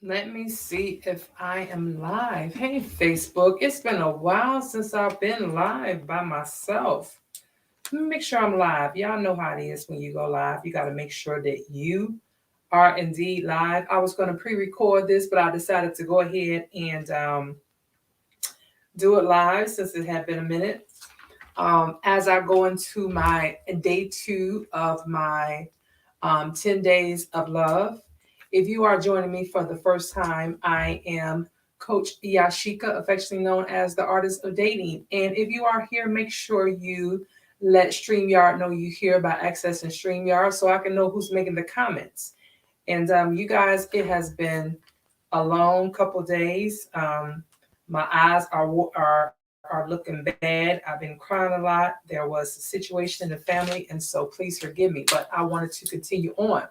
Let me see if I am live. Hey, Facebook. It's been a while since I've been live by myself. Let me make sure I'm live. Y'all know how it is when you go live. You got to make sure that you are indeed live. I was going to pre record this, but I decided to go ahead and do it live since it had been a minute. As I go into my day two of my 10 Days of Love. If you are joining me for the first time, I am Coach Yasheka, affectionately known as the Artist of Dating. And if you are here, make sure you let StreamYard know you here by accessing StreamYard so I can know who's making the comments. And you guys, it has been a long couple days. My eyes are looking bad. I've been crying a lot. There was a situation in the family, and so please forgive me. But I wanted to continue on.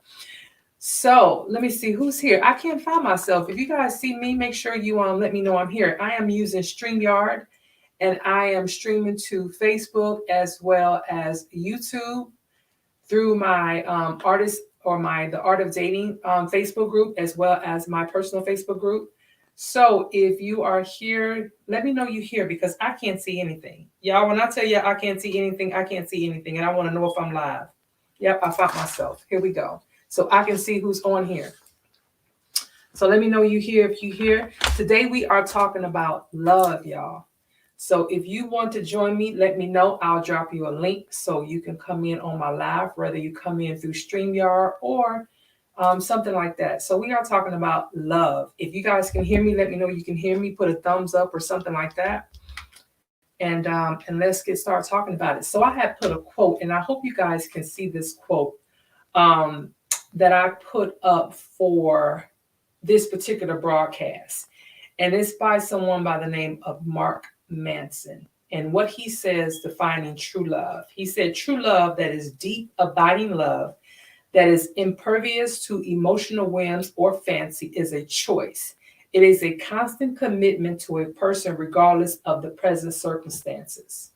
So let me see who's here. I can't find myself. If you guys see me, make sure you let me know I'm here. I am using StreamYard, and I am streaming to Facebook as well as YouTube through my artist or my the art of dating Facebook group as well as my personal Facebook group. So if you are here, let me know you here because I can't see anything. Y'all, when I tell you I can't see anything, I can't see anything, and I want to know if I'm live. Yep, I found myself. Here we go. So I can see who's on here. So let me know you here if you here. Today we are talking about love, y'all. So if you want to join me, let me know. I'll drop you a link so you can come in on my live, whether you come in through StreamYard or something like that. So we are talking about love. If you guys can hear me, let me know you can hear me. Put a thumbs up or something like that. And let's get started talking about it. So I have put a quote, and I hope you guys can see this quote um, that I put up for this particular broadcast. And it's by someone by the name of Mark Manson. And what he says defining true love, he said, true love that is deep, abiding love that is impervious to emotional whims or fancy is a choice. It is a constant commitment to a person, regardless of the present circumstances.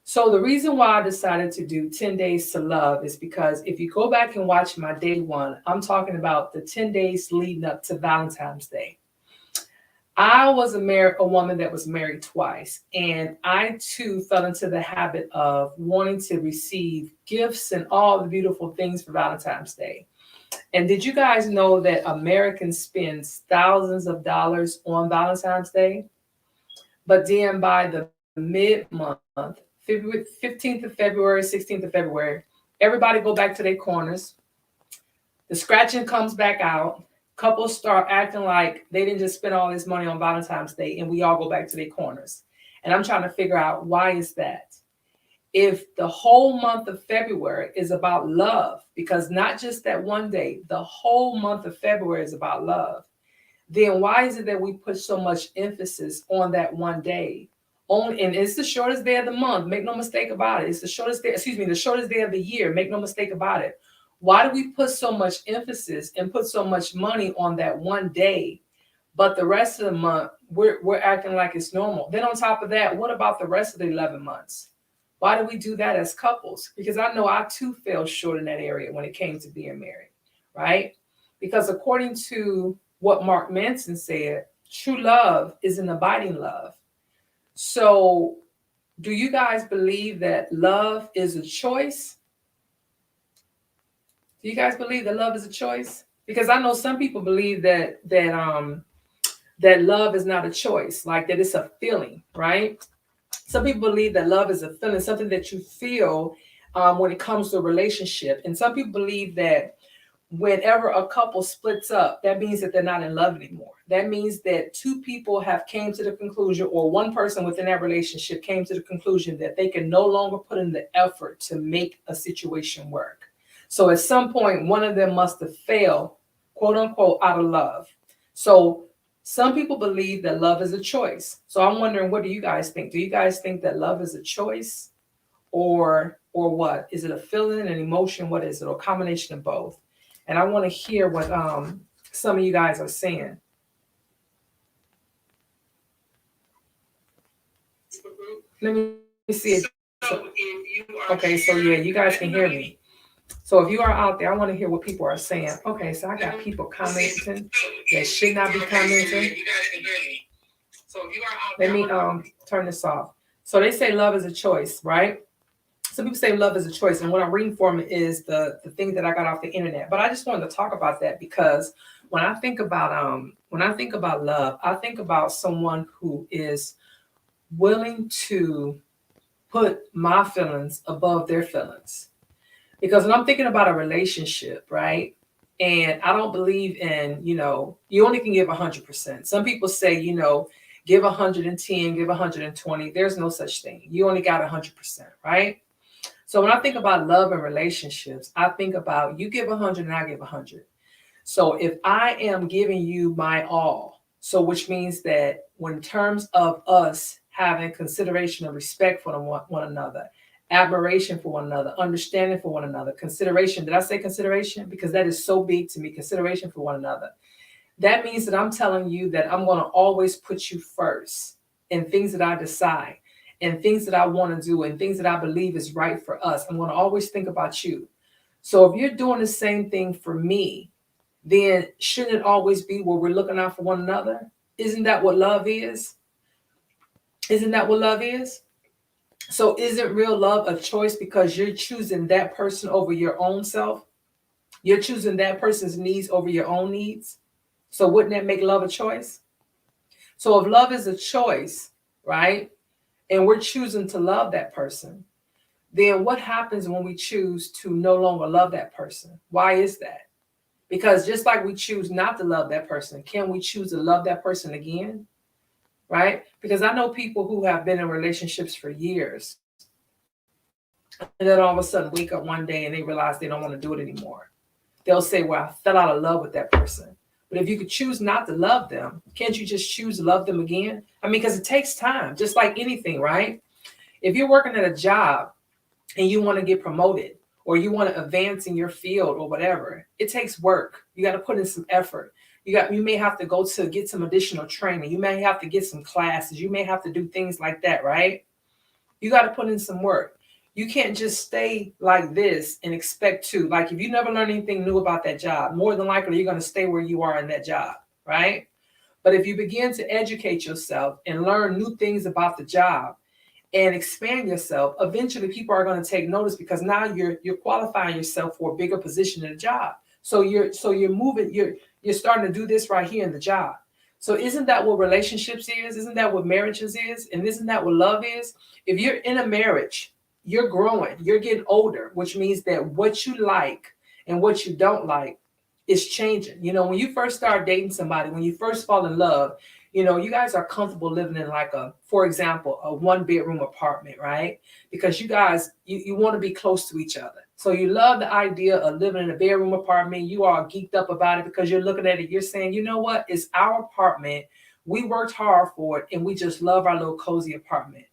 So, the reason why I decided to do 10 Days to Love is because if you go back and watch my day one, I'm talking about the 10 days leading up to Valentine's Day. I was a woman that was married twice, and I too fell into the habit of wanting to receive gifts and all the beautiful things for Valentine's Day. And did you guys know that Americans spend thousands of dollars on Valentine's Day? But then by the mid-month, February 15th of February, 16th of February, everybody go back to their corners. The scratching comes back out. Couples start acting like they didn't just spend all this money on Valentine's Day, and we all go back to their corners. And I'm trying to figure out why is that? If the whole month of February is about love, because not just that one day, the whole month of February is about love, then why is it that we put so much emphasis on that one day? Only, and it's the shortest day of the month. Make no mistake about it. It's the shortest day, excuse me, the shortest day of the year. Make no mistake about it. Why do we put so much emphasis and put so much money on that one day, but the rest of the month we're acting like it's normal? Then on top of that, what about the rest of the 11 months? Why do we do that as couples? Because I know I too fell short in that area when it came to being married, right? Because according to what Mark Manson said, true love is an abiding love. So, do you guys believe that love is a choice? Do you guys believe that love is a choice? Because I know some people believe that love is not a choice, like that it's a feeling, right? Some people believe that love is a feeling, something that you feel when it comes to a relationship. And some people believe that whenever a couple splits up, that means that they're not in love anymore. That means that two people have came to the conclusion, or one person within that relationship came to the conclusion that they can no longer put in the effort to make a situation work. So at some point, one of them must have failed, quote unquote, out of love. So some people believe that love is a choice. So I'm wondering, what do you guys think? Do you guys think that love is a choice, or what? Is it a feeling, an emotion? What is it? Or a combination of both? And I want to hear what some of you guys are saying. Let me see it. Okay, so yeah, you guys can hear me. So if you are out there, I want to hear what people are saying. Okay, so I got people commenting that should not be commenting. Let me turn this off. So they say love is a choice, right? Some people say love is a choice, and what I'm reading from the thing that I got off the internet. But I just wanted to talk about that because when I think about love, I think about someone who is willing to put my feelings above their feelings. Because when I'm thinking about a relationship, right? And I don't believe in, you only can give 100%. Some people say, give 110, give 120. There's no such thing. You only got 100%, right? So when I think about love and relationships, I think about you give 100 and I give 100. So if I am giving you my all, so which means that when terms of us having consideration and respect for one another, admiration for one another, understanding for one another, consideration. Did I say consideration? Because that is so big to me, consideration for one another. That means that I'm telling you that I'm going to always put you first in things that I decide and things that I want to do and things that I believe is right for us. I'm going to always think about you. So if you're doing the same thing for me, then shouldn't it always be where we're looking out for one another? Isn't that what love is? Isn't that what love is? So isn't real love a choice because you're choosing that person over your own self? You're choosing that person's needs over your own needs? So wouldn't that make love a choice? So if love is a choice, right, and we're choosing to love that person, then what happens when we choose to no longer love that person? Why is that? Because just like we choose not to love that person, can we choose to love that person again? Right? Because I know people who have been in relationships for years and then all of a sudden wake up one day and they realize they don't want to do it anymore. They'll say, well, I fell out of love with that person. But if you could choose not to love them, can't you just choose to love them again? I mean, because it takes time, just like anything, right? If you're working at a job and you want to get promoted or you want to advance in your field or whatever, it takes work. You got to put in some effort. You may have to go to get some additional training. You may have to get some classes. You may have to do things like that, right? You got to put in some work. You can't just stay like this and expect to, like, if you never learn anything new about that job, more than likely you're going to stay where you are in that job, right? But if you begin to educate yourself and learn new things about the job and expand yourself, eventually people are going to take notice because now you're qualifying yourself for a bigger position in the job. So you're moving, you're starting to do this right here in the job. So isn't that what relationships is? Isn't that what marriages is? And isn't that what love is? If you're in a marriage, you're growing, you're getting older, which means that what you like and what you don't like is changing. When you first start dating somebody, when you first fall in love, you guys are comfortable living in like for example, a 1 bedroom apartment, right? Because you guys, you want to be close to each other. So you love the idea of living in a bedroom apartment. You are geeked up about it because you're looking at it. You're saying, you know what? It's our apartment. We worked hard for it and we just love our little cozy apartment.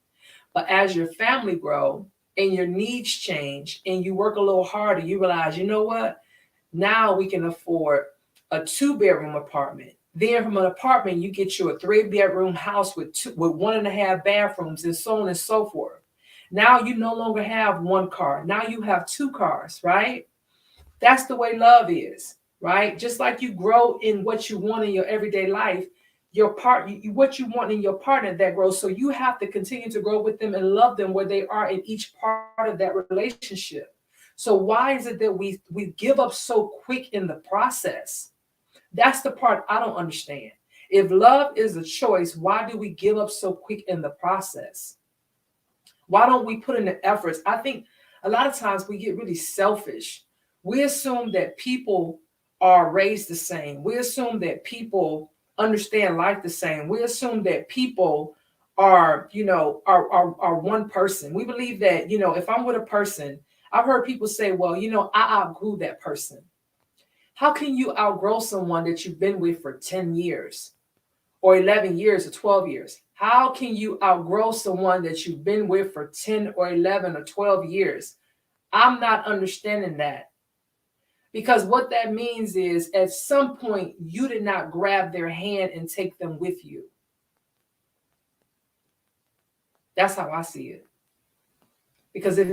But as your family grow and your needs change and you work a little harder, you realize, you know what? Now we can afford a 2 bedroom apartment. Then from an apartment, you get you a 3 bedroom house with 1.5 bathrooms and so on and so forth. Now you no longer have one car. Now you have 2 cars, right? That's the way love is, right? Just like you grow in what you want in your everyday life, what you want in your partner that grows. So you have to continue to grow with them and love them where they are in each part of that relationship. So why is it that we give up so quick in the process? That's the part I don't understand. If love is a choice, why do we give up so quick in the process? Why don't we put in the efforts? I think a lot of times we get really selfish. We assume that people are raised the same. We assume that people understand life the same. We assume that people are one person. We believe that, if I'm with a person, I've heard people say, well, I outgrew that person. How can you outgrow someone that you've been with for 10 years or 11 years or 12 years? How can you outgrow someone that you've been with for 10 or 11 or 12 years? I'm not understanding that. Because what that means is at some point you did not grab their hand and take them with you. That's how I see it. Because if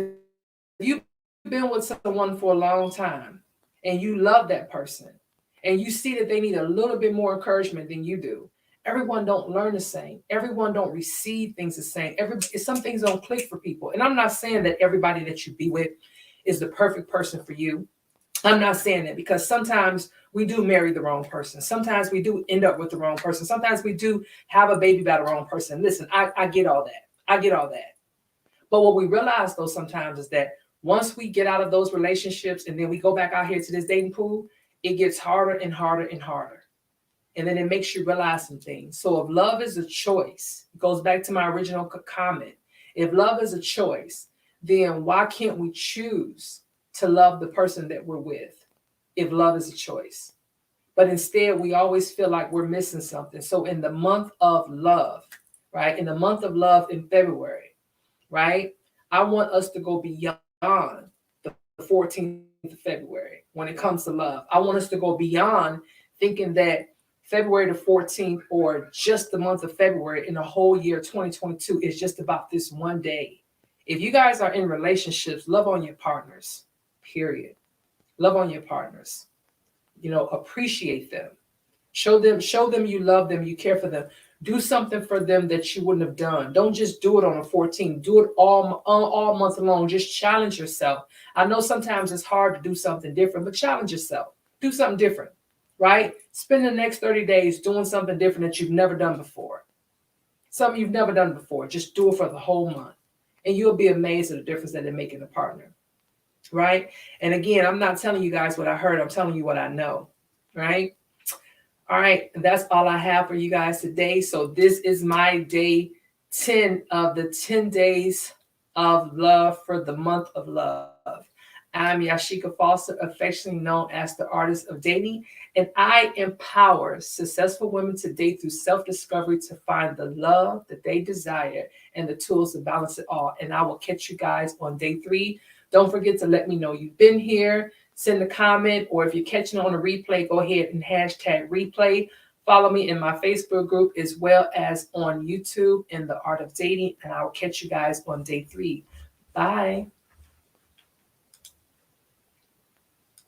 you've been been with someone for a long time and you love that person and you see that they need a little bit more encouragement than you do, everyone don't learn the same. Everyone don't receive things the same. Some things don't click for people. And I'm not saying that everybody that you be with is the perfect person for you. I'm not saying that, because sometimes we do marry the wrong person. Sometimes we do end up with the wrong person. Sometimes we do have a baby by the wrong person. Listen, I get all that. I get all that. But what we realize though sometimes is that once we get out of those relationships and then we go back out here to this dating pool, it gets harder and harder and harder. And then it makes you realize some things. So if love is a choice, it goes back to my original comment. If love is a choice, then why can't we choose to love the person that we're with if love is a choice? But instead, we always feel like we're missing something. So in the month of love, right? In the month of love in February, right? I want us to go beyond the 14th of February when it comes to love. I want us to go beyond thinking that February the 14th or just the month of February in the whole year 2022 is just about this one day. If you guys are in relationships, love on your partners, period. Love on your partners. Appreciate them. Show them you love them, you care for them. Do something for them that you wouldn't have done. Don't just do it on the 14th. Do it all month long. Just challenge yourself. I know sometimes it's hard to do something different, but challenge yourself. Do something different, right? Spend the next 30 days doing something different that you've never done before. Something you've never done before. Just do it for the whole month. And you'll be amazed at the difference that it makes in a partner, right? And again, I'm not telling you guys what I heard. I'm telling you what I know, right? All right, that's all I have for you guys today. So this is my day 10 of the 10 days of love for the month of love. I'm Yasheka Foster, affectionately known as the artist of dating, and I empower successful women to date through self-discovery to find the love that they desire and the tools to balance it all. And I will catch you guys on day 3. Don't forget to let me know you've been here. Send a comment, or if you're catching on a replay, go ahead and hashtag replay. Follow me in my Facebook group as well as on YouTube in the Art of Dating, and I will catch you guys on day 3. Bye.